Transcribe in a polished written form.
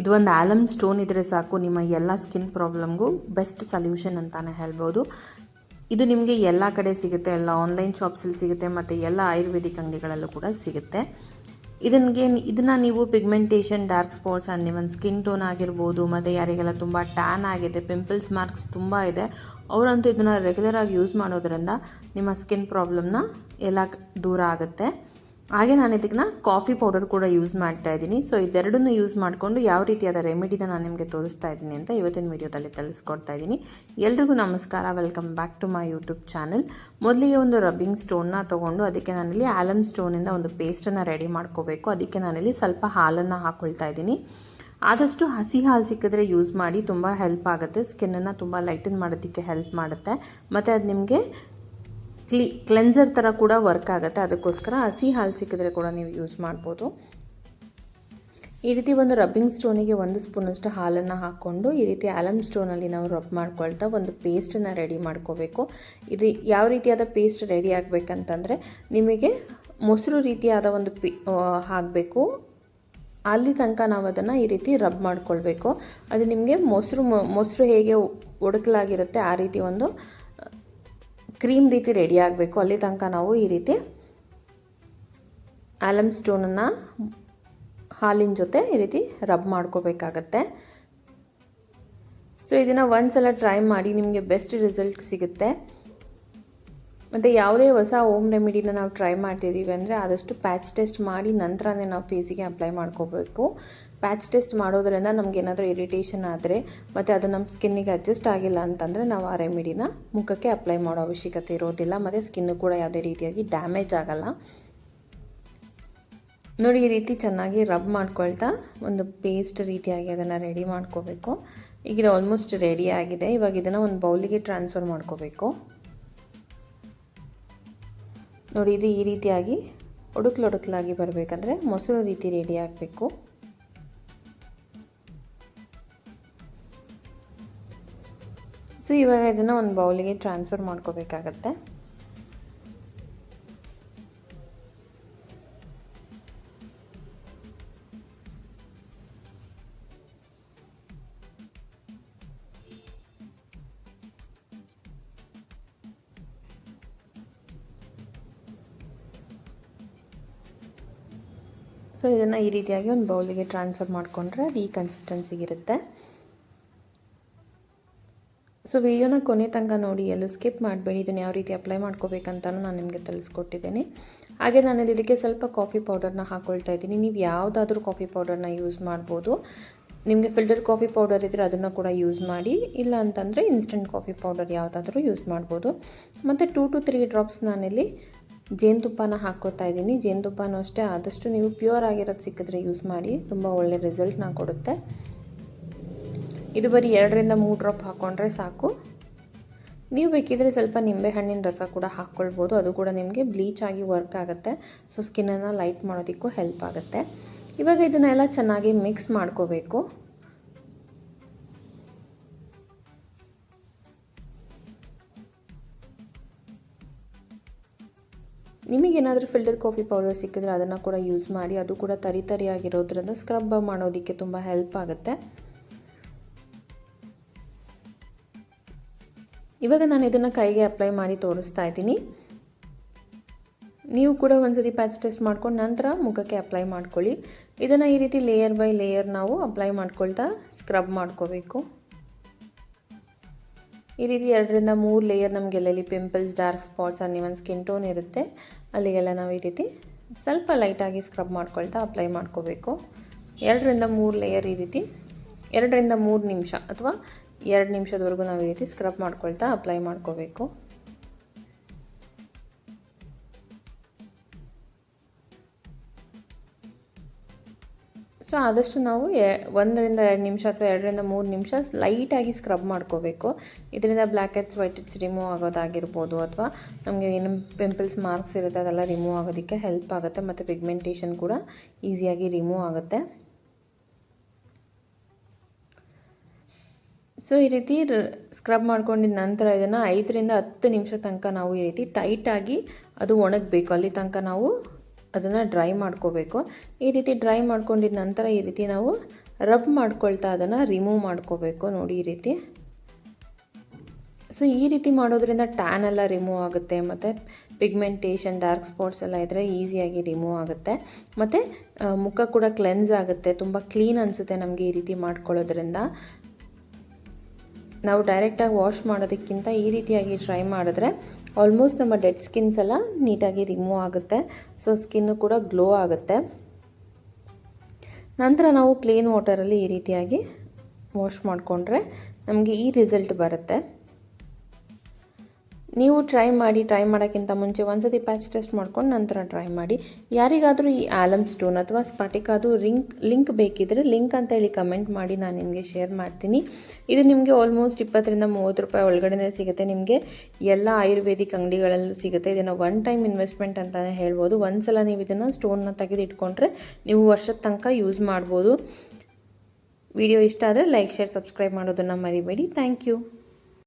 ಇದು ಒಂದು ಆಲಮ್ ಸ್ಟೋನ್ ಇದ್ದರೆ ಸಾಕು ನಿಮ್ಮ ಎಲ್ಲ ಸ್ಕಿನ್ ಪ್ರಾಬ್ಲಮ್ಗೂ ಬೆಸ್ಟ್ ಸೊಲ್ಯೂಷನ್ ಅಂತಾನೆ ಹೇಳ್ಬೋದು. ಇದು ನಿಮಗೆ ಎಲ್ಲ ಕಡೆ ಸಿಗುತ್ತೆ, ಎಲ್ಲ ಆನ್ಲೈನ್ ಶಾಪ್ಸಲ್ಲಿ ಸಿಗುತ್ತೆ ಮತ್ತು ಎಲ್ಲ ಆಯುರ್ವೇದಿಕ್ ಅಂಗಡಿಗಳಲ್ಲೂ ಕೂಡ ಸಿಗುತ್ತೆ. ಇದನ್ನು ನೀವು pigmentation, dark spots and even skin tone ಆಗಿರ್ಬೋದು, ಮತ್ತು ಯಾರಿಗೆಲ್ಲ ತುಂಬ ಟ್ಯಾನ್ ಆಗಿದೆ, ಪಿಂಪಲ್ಸ್ ಮಾರ್ಕ್ಸ್ ತುಂಬ ಇದೆ, ಅವರಂತೂ ಇದನ್ನು ರೆಗ್ಯುಲರಾಗಿ ಯೂಸ್ ಮಾಡೋದ್ರಿಂದ ನಿಮ್ಮ ಸ್ಕಿನ್ ಪ್ರಾಬ್ಲಮ್ನ ಎಲ್ಲ ದೂರ ಆಗುತ್ತೆ. ಹಾಗೆ ನಾನು ಇದಕ್ಕೆ ಕಾಫಿ ಪೌಡರ್ ಕೂಡ ಯೂಸ್ ಮಾಡ್ತಾ ಇದ್ದೀನಿ. ಸೊ ಇದೆರಡನ್ನೂ ಯೂಸ್ ಮಾಡಿಕೊಂಡು ಯಾವ ರೀತಿಯಾದ ರೆಮಿಡಿನ ನಾನು ನಿಮಗೆ ತೋರಿಸ್ತಾ ಇದ್ದೀನಿ ಅಂತ ಇವತ್ತಿನ ವಿಡಿಯೋದಲ್ಲಿ ತಿಳಿಸ್ಕೊಡ್ತಾ ಇದ್ದೀನಿ. ಎಲ್ರಿಗೂ ನಮಸ್ಕಾರ, welcome back to my YouTube channel. ಮೊದಲಿಗೆ ಒಂದು ರಬ್ಬಿಂಗ್ ಸ್ಟೋನ್ನ ತೊಗೊಂಡು ಅದಕ್ಕೆ ನಾನಿಲ್ಲಿ ಆಲಮ್ ಸ್ಟೋನಿಂದ ಒಂದು ಪೇಸ್ಟನ್ನು ರೆಡಿ ಮಾಡ್ಕೋಬೇಕು. ಅದಕ್ಕೆ ನಾನಿಲ್ಲಿ ಸ್ವಲ್ಪ ಹಾಲನ್ನು ಹಾಕ್ಕೊಳ್ತಾ ಇದ್ದೀನಿ. ಆದಷ್ಟು ಹಸಿ ಹಾಲು ಸಿಕ್ಕಿದ್ರೆ ಯೂಸ್ ಮಾಡಿ, ತುಂಬ ಹೆಲ್ಪ್ ಆಗುತ್ತೆ. ಸ್ಕಿನ್ನನ್ನು ತುಂಬ ಲೈಟನ್ ಮಾಡೋದಕ್ಕೆ ಹೆಲ್ಪ್ ಮಾಡುತ್ತೆ ಮತ್ತು ಅದು ನಿಮಗೆ ಕ್ಲೆನ್ಸರ್ ಥರ ಕೂಡ ವರ್ಕ್ ಆಗುತ್ತೆ. ಅದಕ್ಕೋಸ್ಕರ ಹಸಿ ಹಾಲು ಸಿಕ್ಕಿದ್ರೆ ಕೂಡ ನೀವು ಯೂಸ್ ಮಾಡ್ಬೋದು. ಈ ರೀತಿ ಒಂದು ರಬ್ಬಿಂಗ್ ಸ್ಟೋನಿಗೆ 1 ಸ್ಪೂನಷ್ಟು ಹಾಲನ್ನು ಹಾಕ್ಕೊಂಡು ಈ ರೀತಿ ಆಲಮ್ ಸ್ಟೋನಲ್ಲಿ ನಾವು ರಬ್ ಮಾಡ್ಕೊಳ್ತಾ ಒಂದು ಪೇಸ್ಟನ್ನು ರೆಡಿ ಮಾಡ್ಕೋಬೇಕು. ಇದು ಯಾವ ರೀತಿಯಾದ ಪೇಸ್ಟ್ ರೆಡಿ ಆಗಬೇಕಂತಂದರೆ, ನಿಮಗೆ ಮೊಸರು ರೀತಿಯಾದ ಒಂದು ಹಾಕಬೇಕು. ಅಲ್ಲಿ ತನಕ ನಾವು ಅದನ್ನು ಈ ರೀತಿ ರಬ್ ಮಾಡ್ಕೊಳ್ಬೇಕು. ಅದು ನಿಮಗೆ ಮೊಸರು ಹೇಗೆ ಒಡಕಲಾಗಿರುತ್ತೆ ಆ ರೀತಿ ಒಂದು ಕ್ರೀಮ್ ರೀತಿ ರೆಡಿ ಆಗಬೇಕು. ಅಲ್ಲಿ ತನಕ ನಾವು ಈ ರೀತಿ ಆಲಮ್ ಸ್ಟೋನನ್ನು ಹಾಲಿನ ಜೊತೆ ಈ ರೀತಿ ರಬ್ ಮಾಡ್ಕೋಬೇಕಾಗತ್ತೆ. ಸೊ ಇದನ್ನು ಒಂದ್ಸಲ ಟ್ರೈ ಮಾಡಿ, ನಿಮಗೆ ಬೆಸ್ಟ್ ರಿಸಲ್ಟ್ ಸಿಗುತ್ತೆ. ಮತ್ತು ಯಾವುದೇ ಹೊಸ ಹೋಮ್ ರೆಮಿಡಿನ ನಾವು ಟ್ರೈ ಮಾಡ್ತಿದ್ದೀವಿ ಅಂದರೆ ಆದಷ್ಟು ಪ್ಯಾಚ್ ಟೆಸ್ಟ್ ಮಾಡಿ ನಂತರನೇ ನಾವು ಫೇಸಿಗೆ ಅಪ್ಲೈ ಮಾಡ್ಕೋಬೇಕು. ಪ್ಯಾಚ್ ಟೆಸ್ಟ್ ಮಾಡೋದ್ರಿಂದ ನಮ್ಗೆ ಏನಾದರೂ ಇರಿಟೇಷನ್ ಆದರೆ ಮತ್ತು ಅದು ನಮ್ಮ ಸ್ಕಿನ್ನಿಗೆ ಅಡ್ಜಸ್ಟ್ ಆಗಿಲ್ಲ ಅಂತಂದರೆ ನಾವು ಆ ರೆಮಿಡಿನ ಮುಖಕ್ಕೆ ಅಪ್ಲೈ ಮಾಡೋ ಅವಶ್ಯಕತೆ ಇರೋದಿಲ್ಲ ಮತ್ತು ಸ್ಕಿನ್ನು ಕೂಡ ಯಾವುದೇ ರೀತಿಯಾಗಿ ಡ್ಯಾಮೇಜ್ ಆಗಲ್ಲ. ನೋಡಿ, ಈ ರೀತಿ ಚೆನ್ನಾಗಿ ರಬ್ ಮಾಡ್ಕೊಳ್ತಾ ಒಂದು ಪೇಸ್ಟ್ ರೀತಿಯಾಗಿ ಅದನ್ನು ರೆಡಿ ಮಾಡ್ಕೋಬೇಕು. ಈಗ ಇದು ಆಲ್ಮೋಸ್ಟ್ ರೆಡಿ ಆಗಿದೆ. ಇವಾಗ ಇದನ್ನು ಒಂದು ಬೌಲಿಗೆ ಟ್ರಾನ್ಸ್ಫರ್ ಮಾಡ್ಕೋಬೇಕು. ನೋಡಿ, ಇದು ಈ ರೀತಿಯಾಗಿ ಒಡಕಲಾಗಿ ಬರಬೇಕಂದ್ರೆ ಮೊಸರು ರೀತಿ ರೆಡಿ ಆಗಬೇಕು. ಸೊ ಇವಾಗ ಇದನ್ನು ಒಂದು ಬೌಲಿಗೆ ಟ್ರಾನ್ಸ್ಫರ್ ಮಾಡ್ಕೋಬೇಕಾಗತ್ತೆ. ಸೊ ಇದನ್ನು ಈ ರೀತಿಯಾಗಿ ಒಂದು ಬೌಲಿಗೆ ಟ್ರಾನ್ಸ್ಫರ್ ಮಾಡಿಕೊಂಡ್ರೆ ಅದು ಈ ಕನ್ಸಿಸ್ಟೆನ್ಸಿಗಿರುತ್ತೆ. ಸೊ ವಿಡಿಯೋನ ಕೊನೆ ತನಕ ನೋಡಿ, ಎಲ್ಲೂ ಸ್ಕಿಪ್ ಮಾಡಬೇಡಿ. ಇದನ್ನು ಯಾವ ರೀತಿ ಅಪ್ಲೈ ಮಾಡ್ಕೋಬೇಕಂತಲೂ ನಾನು ನಿಮಗೆ ತಿಳಿಸ್ಕೊಟ್ಟಿದ್ದೀನಿ. ಹಾಗೆ ನಾನು ಇದಕ್ಕೆ ಸ್ವಲ್ಪ ಕಾಫಿ ಪೌಡರ್ನ ಹಾಕ್ಕೊಳ್ತಾ ಇದ್ದೀನಿ. ನೀವು ಯಾವುದಾದ್ರೂ ಕಾಫಿ ಪೌಡರ್ನ ಯೂಸ್ ಮಾಡ್ಬೋದು. ನಿಮಗೆ ಫಿಲ್ಟರ್ ಕಾಫಿ ಪೌಡರ್ ಇದ್ದರೆ ಅದನ್ನು ಕೂಡ ಯೂಸ್ ಮಾಡಿ, ಇಲ್ಲ ಅಂತಂದರೆ ಇನ್ಸ್ಟೆಂಟ್ ಕಾಫಿ ಪೌಡರ್ ಯಾವುದಾದ್ರೂ ಯೂಸ್ ಮಾಡ್ಬೋದು. ಮತ್ತು 2 to 3 ಡ್ರಾಪ್ಸ್ ನಾನಿಲ್ಲಿ ಜೇನುತುಪ್ಪನ ಹಾಕ್ಕೊತಾ ಇದ್ದೀನಿ. ಜೇನುತುಪ್ಪನೂ ಅಷ್ಟೇ ಆದಷ್ಟು ನೀವು ಪ್ಯೂರ್ ಆಗಿರೋದು ಸಿಕ್ಕಿದ್ರೆ ಯೂಸ್ ಮಾಡಿ, ತುಂಬ ಒಳ್ಳೆ ರಿಸಲ್ಟ್ನ ಕೊಡುತ್ತೆ. ಇದು ಬರೀ 2 ರಿಂದ 3 ಡ್ರಾಪ್ ಹಾಕ್ಕೊಂಡ್ರೆ ಸಾಕು. ನೀವು ಬೇಕಿದ್ರೆ ಸ್ವಲ್ಪ ನಿಂಬೆಹಣ್ಣಿನ ರಸ ಕೂಡ ಹಾಕ್ಕೊಳ್ಬೋದು, ಅದು ಕೂಡ ನಿಮಗೆ ಬ್ಲೀಚ್ ಆಗಿ ವರ್ಕ್ ಆಗುತ್ತೆ. ಸೊ ಸ್ಕಿನ್ನನ್ನು ಲೈಟ್ ಮಾಡೋದಕ್ಕೂ ಹೆಲ್ಪ್ ಆಗುತ್ತೆ. ಇವಾಗ ಇದನ್ನೆಲ್ಲ ಚೆನ್ನಾಗಿ ಮಿಕ್ಸ್ ಮಾಡ್ಕೋಬೇಕು. ನಿಮಗೇನಾದರೂ ಫಿಲ್ಟರ್ ಕಾಫಿ ಪೌಡರ್ ಸಿಕ್ಕಿದ್ರೆ ಅದನ್ನು ಕೂಡ ಯೂಸ್ ಮಾಡಿ, ಅದು ಕೂಡ ತರಿಯಾಗಿರೋದ್ರಿಂದ ಸ್ಕ್ರಬ್ ಮಾಡೋದಕ್ಕೆ ತುಂಬ ಹೆಲ್ಪ್ ಆಗುತ್ತೆ. ಇವಾಗ ನಾನು ಇದನ್ನು ಕೈಗೆ ಅಪ್ಲೈ ಮಾಡಿ ತೋರಿಸ್ತಾ ಇದ್ದೀನಿ. ನೀವು ಕೂಡ ಒಂದ್ಸತಿ ಪ್ಯಾಚ್ ಟೆಸ್ಟ್ ಮಾಡ್ಕೊಂಡು ನಂತರ ಮುಖಕ್ಕೆ ಅಪ್ಲೈ ಮಾಡ್ಕೊಳ್ಳಿ. ಇದನ್ನು ಈ ರೀತಿ ಲೇಯರ್ ಬೈ ಲೇಯರ್ ನಾವು ಅಪ್ಲೈ ಮಾಡ್ಕೊಳ್ತಾ ಸ್ಕ್ರಬ್ ಮಾಡ್ಕೋಬೇಕು. ಈ ರೀತಿ 2 ರಿಂದ 3 ಲೇಯರ್ ನಮಗೆಲ್ಲೆಲ್ಲಿ pimples, dark spots and even skin tone ಇರುತ್ತೆ ಅಲ್ಲಿಗೆಲ್ಲ ನಾವು ಈ ರೀತಿ ಸ್ವಲ್ಪ ಲೈಟಾಗಿ ಸ್ಕ್ರಬ್ ಮಾಡ್ಕೊಳ್ತಾ ಅಪ್ಲೈ ಮಾಡ್ಕೋಬೇಕು. 2 ರಿಂದ 3 ಲೇಯರ್ ಈ ರೀತಿ 2 ರಿಂದ 3 ನಿಮಿಷ ಅಥವಾ 2 ನಿಮಿಷದವರೆಗೂ ನಾವು ಈ ರೀತಿ ಸ್ಕ್ರಬ್ ಮಾಡ್ಕೊಳ್ತಾ ಅಪ್ಲೈ ಮಾಡ್ಕೋಬೇಕು. ಸೊ ಆದಷ್ಟು ನಾವು 1 ರಿಂದ 2 ನಿಮಿಷ ಅಥವಾ 2 ರಿಂದ 3 ನಿಮಿಷ ಲೈಟಾಗಿ ಸ್ಕ್ರಬ್ ಮಾಡ್ಕೋಬೇಕು. ಇದರಿಂದ black heads, white heads remove ಆಗೋದಾಗಿರ್ಬೋದು, ಅಥವಾ ನಮಗೆ ಏನು ಪಿಂಪಲ್ಸ್ ಮಾರ್ಕ್ಸ್ ಇರುತ್ತೆ ಅದೆಲ್ಲ ರಿಮೂವ್ ಆಗೋದಕ್ಕೆ ಹೆಲ್ಪ್ ಆಗುತ್ತೆ. ಮತ್ತು ಪಿಗ್ಮೆಂಟೇಷನ್ ಕೂಡ ಈಸಿಯಾಗಿ ರಿಮೂವ್ ಆಗುತ್ತೆ. ಸೊ ಈ ರೀತಿ ಸ್ಕ್ರಬ್ ಮಾಡ್ಕೊಂಡಿದ ನಂತರ ಇದನ್ನು 5 ರಿಂದ 10 ನಿಮಿಷ ತನಕ ನಾವು ಈ ರೀತಿ ಟೈಟಾಗಿ ಅದು ಒಣಗಬೇಕು. ಅಲ್ಲಿ ತನಕ ನಾವು ಅದನ್ನು ಡ್ರೈ ಮಾಡ್ಕೋಬೇಕು. ಈ ರೀತಿ ಡ್ರೈ ಮಾಡ್ಕೊಂಡಿದ ನಂತರ ಈ ರೀತಿ ನಾವು ರಬ್ ಮಾಡ್ಕೊಳ್ತಾ ಅದನ್ನು ರಿಮೂವ್ ಮಾಡ್ಕೋಬೇಕು ನೋಡಿ ಈ ರೀತಿ. ಸೊ ಈ ರೀತಿ ಮಾಡೋದ್ರಿಂದ ಟ್ಯಾನ್ ಎಲ್ಲ ರಿಮೂವ್ ಆಗುತ್ತೆ ಮತ್ತು ಪಿಗ್ಮೆಂಟೇಷನ್ ಡಾರ್ಕ್ ಸ್ಪಾಟ್ಸ್ ಎಲ್ಲ ಇದ್ದರೆ ಈಸಿಯಾಗಿ ರಿಮೂವ್ ಆಗುತ್ತೆ ಮತ್ತು ಮುಖ ಕೂಡ ಕ್ಲೆನ್ಸ್ ಆಗುತ್ತೆ, ತುಂಬ ಕ್ಲೀನ್ ಅನಿಸುತ್ತೆ ನಮಗೆ ಈ ರೀತಿ ಮಾಡ್ಕೊಳ್ಳೋದ್ರಿಂದ. ನಾವು ಡೈರೆಕ್ಟಾಗಿ ವಾಶ್ ಮಾಡೋದಕ್ಕಿಂತ ಈ ರೀತಿಯಾಗಿ ಟ್ರೈ ಮಾಡಿದ್ರೆ ಆಲ್ಮೋಸ್ಟ್ ನಮ್ಮ ಡೆಡ್ ಸ್ಕಿನ್ಸ್ ಎಲ್ಲ ನೀಟಾಗಿ ರಿಮೂವ್ ಆಗುತ್ತೆ. ಸೊ ಸ್ಕಿನ್ನು ಕೂಡ ಗ್ಲೋ ಆಗುತ್ತೆ. ನಂತರ ನಾವು ಪ್ಲೇನ್ ವಾಟರಲ್ಲಿ ಈ ರೀತಿಯಾಗಿ ವಾಶ್ ಮಾಡಿಕೊಂಡ್ರೆ ನಮಗೆ ಈ ರಿಸಲ್ಟ್ ಬರುತ್ತೆ. ನೀವು ಟ್ರೈ ಮಾಡೋಕ್ಕಿಂತ ಮುಂಚೆ ಒಂದ್ಸತಿ ಪ್ಯಾಚ್ ಟೆಸ್ಟ್ ಮಾಡ್ಕೊಂಡು ನಂತರ ಟ್ರೈ ಮಾಡಿ. ಯಾರಿಗಾದರೂ ಈ ಆಲಮ್ ಸ್ಟೋನ್ ಅಥವಾ ಸ್ಫಟಿಕಾದು ಲಿಂಕ್ ಬೇಕಿದ್ದರೆ ಲಿಂಕ್ ಅಂತ ಹೇಳಿ ಕಮೆಂಟ್ ಮಾಡಿ, ನಾನು ನಿಮಗೆ ಶೇರ್ ಮಾಡ್ತೀನಿ. ಇದು ನಿಮಗೆ ಆಲ್ಮೋಸ್ಟ್ 20-30 ರೂಪಾಯಿ ಒಳಗಡೆ ಸಿಗುತ್ತೆ. ನಿಮಗೆ ಎಲ್ಲ ಆಯುರ್ವೇದಿಕ್ ಅಂಗಡಿಗಳಲ್ಲೂ ಸಿಗುತ್ತೆ. ಇದನ್ನು ಒನ್ ಟೈಮ್ ಇನ್ವೆಸ್ಟ್ಮೆಂಟ್ ಅಂತಲೇ ಹೇಳ್ಬೋದು. ಒಂದ್ಸಲ ನೀವು ಇದನ್ನು ಸ್ಟೋನ್ನ ತೆಗೆದು ಇಟ್ಕೊಂಡ್ರೆ ನೀವು ವರ್ಷದ ತನಕ ಯೂಸ್ ಮಾಡ್ಬೋದು. ವಿಡಿಯೋ ಇಷ್ಟ ಆದರೆ ಲೈಕ್, ಶೇರ್, ಸಬ್ಸ್ಕ್ರೈಬ್ ಮಾಡೋದನ್ನು ಮರಿಬೇಡಿ. Thank you.